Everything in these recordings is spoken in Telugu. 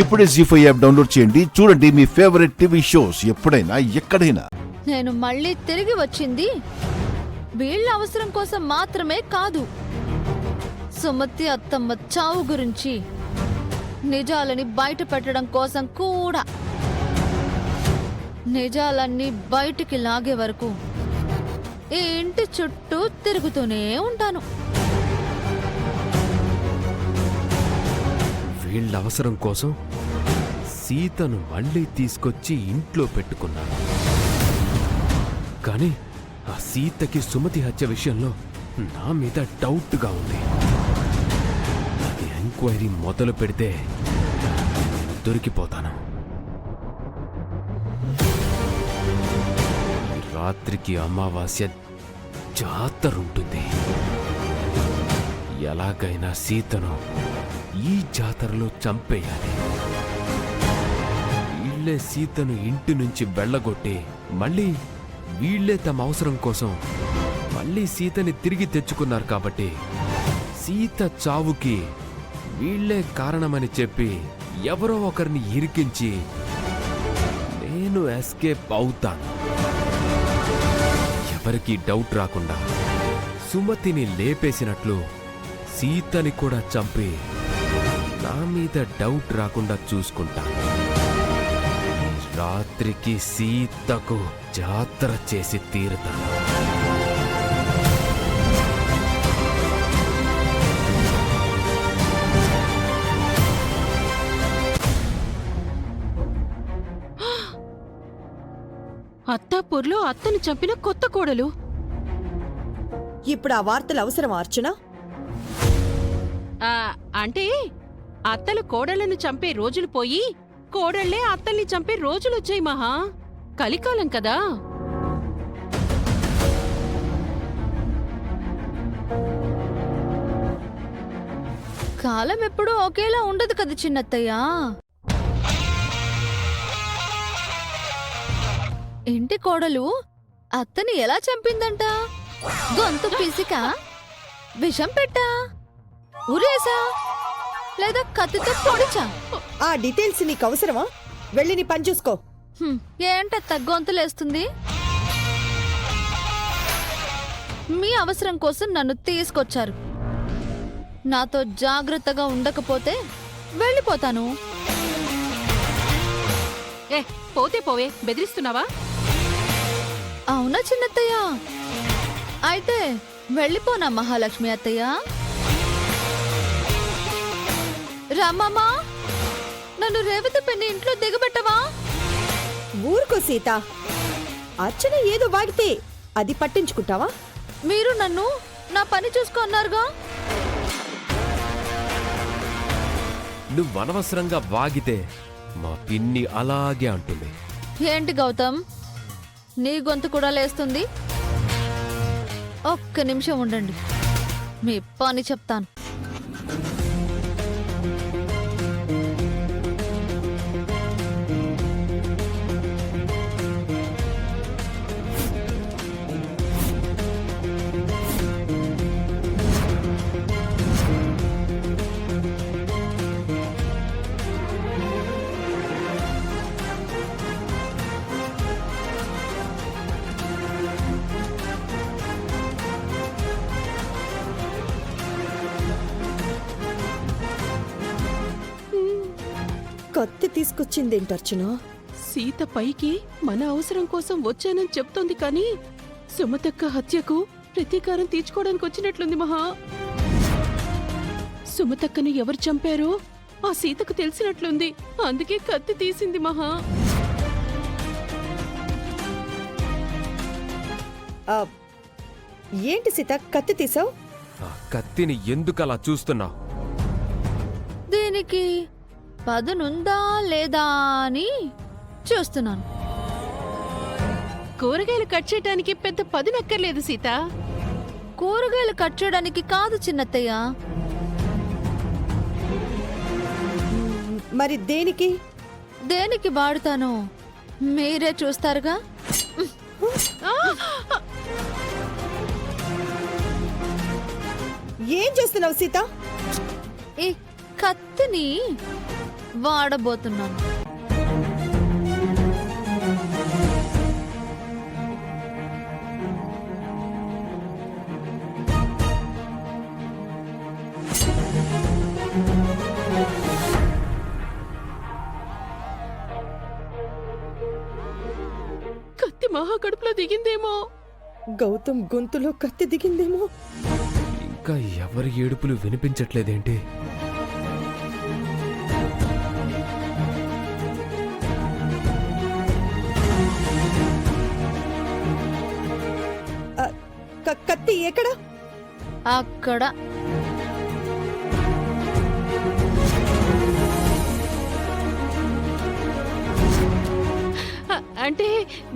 ఇప్పుడే జీ5 యాప్ డౌన్లోడ్ చేయండి. చూడండి మీ ఫేవరెట్ టీవీ షోస్ ఎప్పుడైనా ఎక్కడైనా. నేను మళ్ళీ తిరిగి వచ్చింది వీళ్ళ అవసరం కోసం మాత్రమే కాదు. సుమతి అత్తమ్మ చావు గురించి నిజాలని బయట పెట్టడం కోసం కూడా. నిజాలన్నీ బయటికి లాగే వరకు ఈ ఇంటి చుట్టూ తిరుగుతూనే ఉంటాను. వీళ్ళ అవసరం కోసం సీతను మళ్ళీ తీసుకొచ్చి ఇంట్లో పెట్టుకున్నాను. కానీ ఆ సీతకి సుమతి హత్య విషయంలో నా మీద డౌట్గా ఉంది. అది ఎంక్వైరీ మొదలు పెడితే దొరికిపోతాను. రాత్రికి అమావాస్య జాతరుంటుంది. ఎలాగైనా సీతను ఈ జాతరలో చంపేయాలి. వీళ్లే సీతను ఇంటి నుంచి వెళ్ళగొట్టి మళ్ళీ వీళ్లే తమ అవసరం కోసం మళ్ళీ సీతని తిరిగి తెచ్చుకున్నారు కాబట్టి సీత చావుకి వీళ్లే కారణమని చెప్పి ఎవరో ఒకరిని ఇరికించి నేను ఎస్కేప్ అవుతాను. ఎవరికీ డౌట్ రాకుండా సుమతిని లేపేసినట్లు సీతని కూడా చంపి నా మీద డౌట్ రాకుండా చూసుకుంటాను. రాత్రికి సీతకు జాతర చేసి తీరుతాను. అత్తాపూర్లో అత్తను చంపిన కొత్త కోడలు. ఇప్పుడు ఆ వార్తలు అవసరం అర్చన? అంటే అత్తలు కోడళ్లను చంపే రోజులు పోయి కోడళ్లే అత్తల్ని చంపే రోజులొచ్చాయి మహా. కలికాలం కదా. కాలం ఎప్పుడూ ఒకేలా ఉండదు కదా చిన్నత్తయ్యా. ఇంటి కోడలు అత్తని ఎలా చంపిందంట? గొంతు పిసికా, విషం పెట్టా, ఉరేసా, లేదా కత్తితో పొడిచా? ఆ డీటెయిల్స్ నీకు అవసరమా? వెళ్ళి నీ పని చూసుకో. ఏంటత్త గొంతులేస్తుంది? మీ అవసరం కోసం నన్ను తీసుకొచ్చారు. నాతో జాగ్రత్తగా ఉండకపోతే వెళ్ళిపోతాను. పోతే పోవే, బెదిరిస్తున్నావా? అవునా చిన్నత్తయ్య? అయితే వెళ్ళిపోనా మహాలక్ష్మి అత్తయ్య? రామమ్మా, నన్ను రేవతి పెన్ని ఇంట్లో దిగబెట్టవా? ఊరుకో సీత. అర్చన ఏదో వాగితే అది పట్టించుకుంటావా? మీరు నన్ను నా పని చూసుకున్నారుగా. నువ్వు అనవసరంగా వాగితే మా పిన్ని అలాగే అంటుంది. ఏంటి గౌతమ్, నీ గొంతు కూడా లేస్తుంది? ఒక్క నిమిషం ఉండండి, మీ పని చెప్తాను. కత్తి తీసుకొచ్చిందేంటి అర్చన? సీత పైకి మన అవసరం కోసం వచ్చానని చెప్తోంది, కానీ సుమతక్క హత్యకు ప్రతీకారం తీర్చుకోవడానికి వచ్చినట్లుంది మహా. సుమతక్కను ఎవరు చంపారో ఆ సీతకు తెలిసినట్లుంది. అందుకే కత్తి తీసింది మహా. ఏంటి సీత కత్తి తీసావు? ఆ కత్తిని ఎందుకలా చూస్తున్నావు? దీనికి పదునుందా లేదా అని చూస్తున్నాను. కూరగాయలు కట్ చేయడానికి పెద్ద పదునక్కర్లేదు సీత. కూరగాయలు కట్ చేయడానికి కాదు చిన్నత్తయ్య. మరి దేనికి? దేనికి వాడుతానో మీరే చూస్తారుగా. ఏం చేస్తున్నావు సీత? ఈ కత్తిని వాడబోతున్నాను. కత్తి మహా కడుపులో దిగిందేమో. గౌతమ్ గొంతులో కత్తి దిగిందేమో. ఇంకా ఎవరి ఏడుపులు వినిపించట్లేదేంటి? కత్తి ఎక్కడ? అక్కడ. అంటే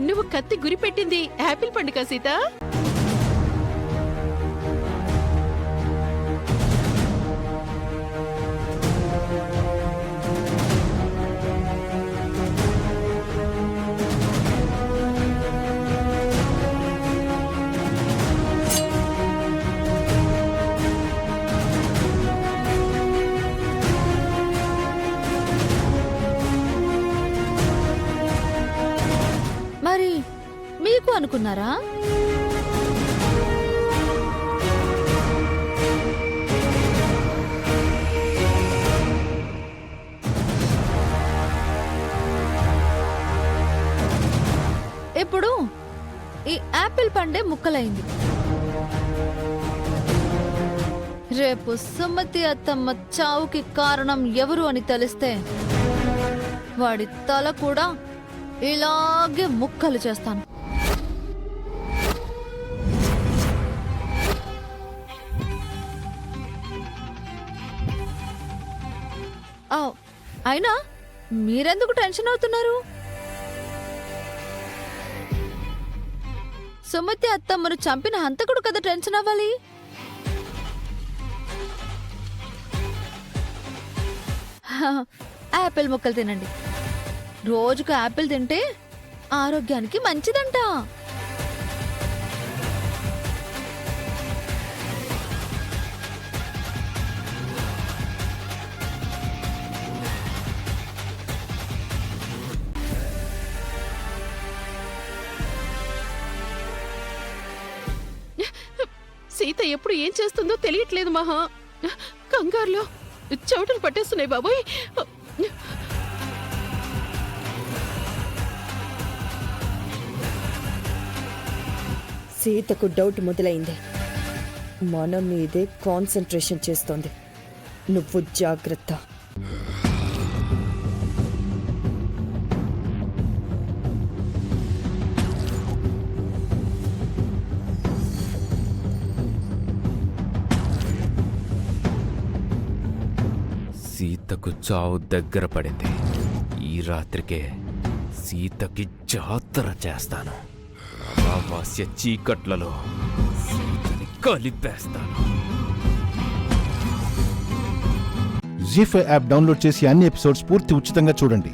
నువ్వు కత్తి గురిపెట్టింది యాపిల్ పండుగ సీత? మరి మీకు అనుకున్నారా? ఇప్పుడు ఈ యాపిల్ పండే ముక్కలైంది. రేపు సుమతి అత్తమ్మ చావుకి కారణం ఎవరు అని తెలిస్తే వాడి తల కూడా ఇలాగే ముక్కలు చేస్తాను. అయినా మీరెందుకు టెన్షన్ అవుతున్నారు? సుమతి అత్తమ్మను చంపిన హంతకుడు కదా టెన్షన్ అవ్వాలి. యాపిల్ ముక్కలు తినండి. రోజుకు యాపిల్ తింటే ఆరోగ్యానికి మంచిదంట. సీత ఎప్పుడు ఏం చేస్తుందో తెలియట్లేదు మహా. కంగారులో చెవుటలు పట్టేస్తున్నాయి బాబోయ్. సీతకు డౌట్ మొదలైంది. మన మీదే కాన్సంట్రేషన్ చేస్తోంది. నువ్వు జాగ్రత్త. సీతకు చావు దగ్గర పడింది. ఈ రాత్రికే సీతకి జాతర చేస్తాను. అమావాస్య చీకట్లలో సీతని కలిపేస్తాను. జీ5 యాప్ డౌన్లోడ్ చేసి అన్ని ఎపిసోడ్స్ పూర్తి ఉచితంగా చూడండి.